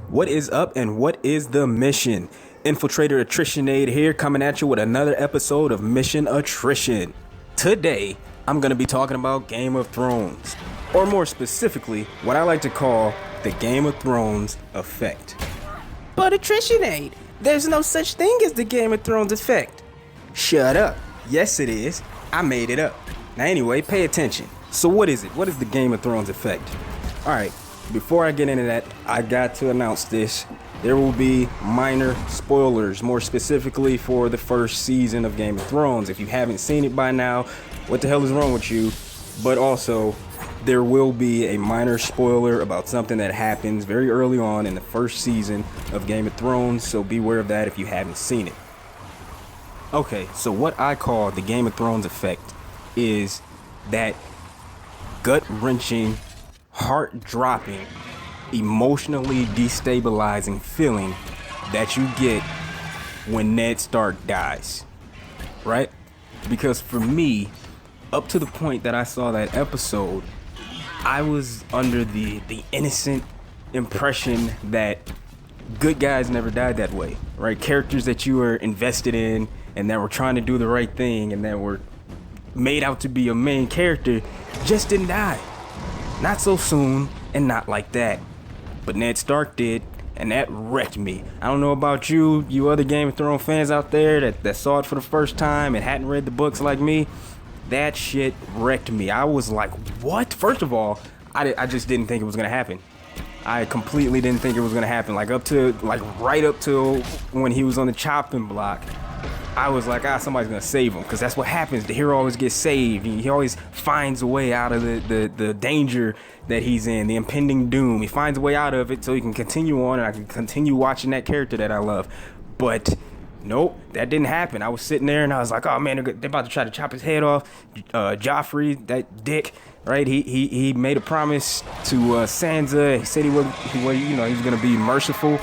What is up and what is the mission? Infiltrator Attrition Aid here, coming at you with another episode of Mission Attrition. Today, I'm going to be talking about Game of Thrones, or more specifically, what I like to call the Game of Thrones effect. But Attrition Aid, there's no such thing as the Game of Thrones effect. Shut up. Yes, it is. I made it up. Now anyway, pay attention. So what is it? What is the Game of Thrones effect? Alright, before I get into that, I got to announce this. There will be minor spoilers, more specifically for the first season of Game of Thrones. If you haven't seen it by now, what the hell is wrong with you? But also, there will be a minor spoiler about something that happens very early on in the first season of Game of Thrones, so beware of that if you haven't seen it. Okay, so what I call the Game of Thrones effect is that gut-wrenching, heart-dropping, emotionally destabilizing feeling that you get when Ned Stark dies, right? Because for me, up to the point that I saw that episode, I was under the innocent impression that good guys never died that way, right? Characters that you were invested in and that were trying to do the right thing and that were made out to be a main character just didn't die. Not so soon and not like that. But Ned Stark did, and that wrecked me. I don't know about you other Game of Thrones fans out there that saw it for the first time and hadn't read the books like me. That shit wrecked me. I was like, what? First of all, I just didn't think it was gonna happen. I completely didn't think it was gonna happen. Right up to when he was on the chopping block, I was like, somebody's gonna save him, because that's what happens. The hero always gets saved. He always finds a way out of the danger that he's in, the impending doom. He finds a way out of it so he can continue on, and I can continue watching that character that I love. But nope, that didn't happen. I was sitting there and I was like, oh man, they're about to try to chop his head off. Joffrey, that dick, right? He made a promise to Sansa. He said he was gonna be merciful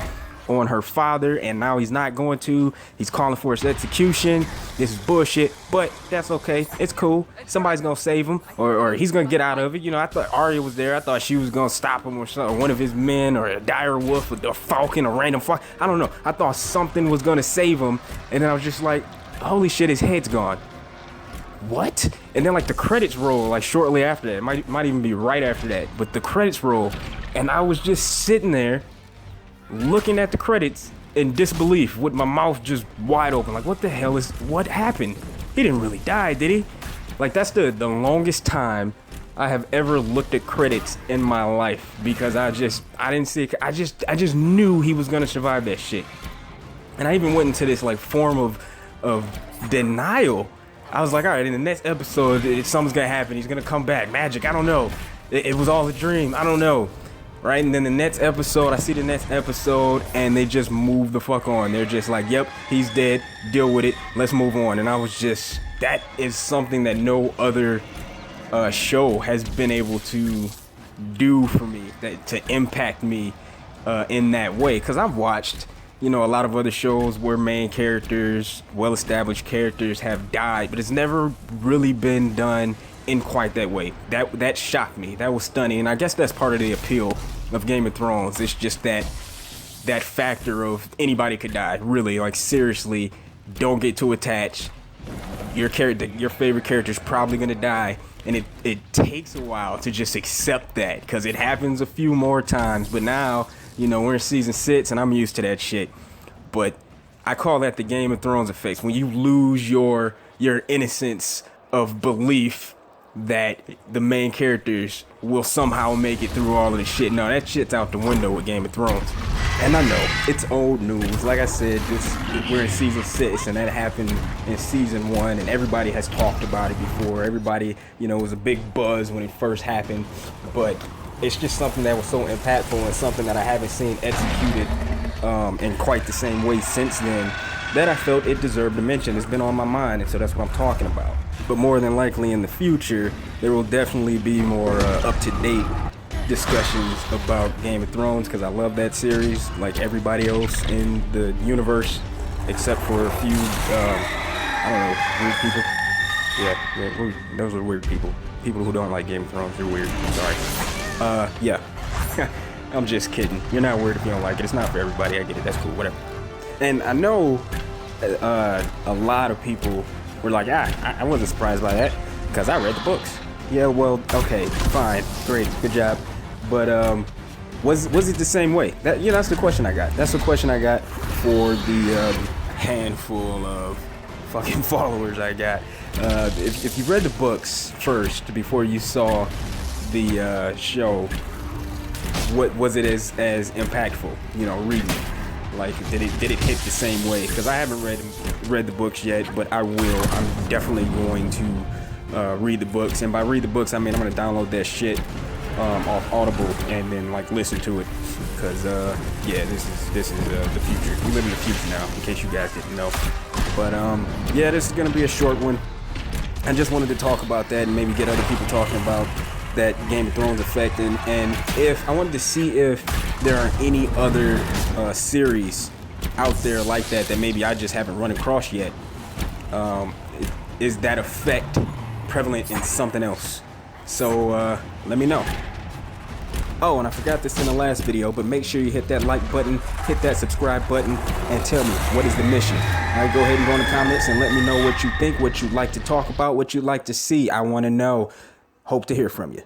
on her father, and now he's not going to. He's calling for his execution. This is bullshit, but that's okay. It's cool. Somebody's gonna save him, or he's gonna get out of it. You know, I thought Arya was there. I thought she was gonna stop him, or something, or one of his men, or a dire wolf, or a falcon, a random falcon. I don't know. I thought something was gonna save him, and then I was just like, holy shit, his head's gone. What? And then like the credits roll like shortly after that. It might even be right after that, but the credits roll, and I was just sitting there looking at the credits in disbelief with my mouth just wide open, like what happened? He didn't really die, did he? Like, that's the longest time I have ever looked at credits in my life, because I didn't see it. I just knew he was gonna survive that shit. And I even went into this like form of denial. I was like, all right, in the next episode something's gonna happen, he's gonna come back, magic, I don't know, it was all a dream, I don't know. Right, and then the next episode, I see the next episode, and they just move the fuck on. They're just like, yep, he's dead, deal with it, let's move on. And I was just, that is something that no other show has been able to do for me, to impact me in that way. Because I've watched, a lot of other shows where main characters, well-established characters have died, but it's never really been done in quite that way. That shocked me. That was stunning, and I guess that's part of the appeal of Game of Thrones. It's just that factor of anybody could die. Really, like, seriously, don't get too attached. Your favorite character is probably gonna die, and it takes a while to just accept that, because it happens a few more times. But now, we're in season 6, and I'm used to that shit. But I call that the Game of Thrones effect. When you lose your innocence of belief that the main characters will somehow make it through all of this shit. No, that shit's out the window with Game of Thrones. And I know, it's old news. Like I said, we're in season 6, and that happened in season 1, and everybody has talked about it before. Everybody, it was a big buzz when it first happened, but it's just something that was so impactful and something that I haven't seen executed in quite the same way since then, that I felt it deserved a mention. It's been on my mind, and so that's what I'm talking about. But more than likely in the future, there will definitely be more up-to-date discussions about Game of Thrones, because I love that series like everybody else in the universe, except for a few, weird people. Yeah, those are weird people. People who don't like Game of Thrones, they're weird. I'm sorry. Yeah. I'm just kidding. You're not weird if you don't like it. It's not for everybody. I get it. That's cool. Whatever. And I know a lot of people were like, I wasn't surprised by that because I read the books. Yeah, well, okay, fine, great, good job. But was it the same way? That's the question I got. That's the question I got for the handful of fucking followers I got. If you read the books first before you saw the show, what was it as impactful? Reading. Like, did it hit the same way? Because I haven't read the books yet, but I will. I'm definitely going to read the books, and by read the books, I mean I'm gonna download that shit off Audible and then like listen to it. Because this is the future. We live in the future now, in case you guys didn't know. But this is gonna be a short one. I just wanted to talk about that and maybe get other people talking about that Game of Thrones effect, and if I wanted to see if there are any other series out there like that maybe I just haven't run across yet. Is that effect prevalent in something else? So let me know. Oh, and I forgot this in the last video, but make sure you hit that like button, hit that subscribe button, and tell me, what is the mission? Alright, go ahead and go in the comments and let me know what you think, what you'd like to talk about, what you'd like to see. I want to know. Hope to hear from you.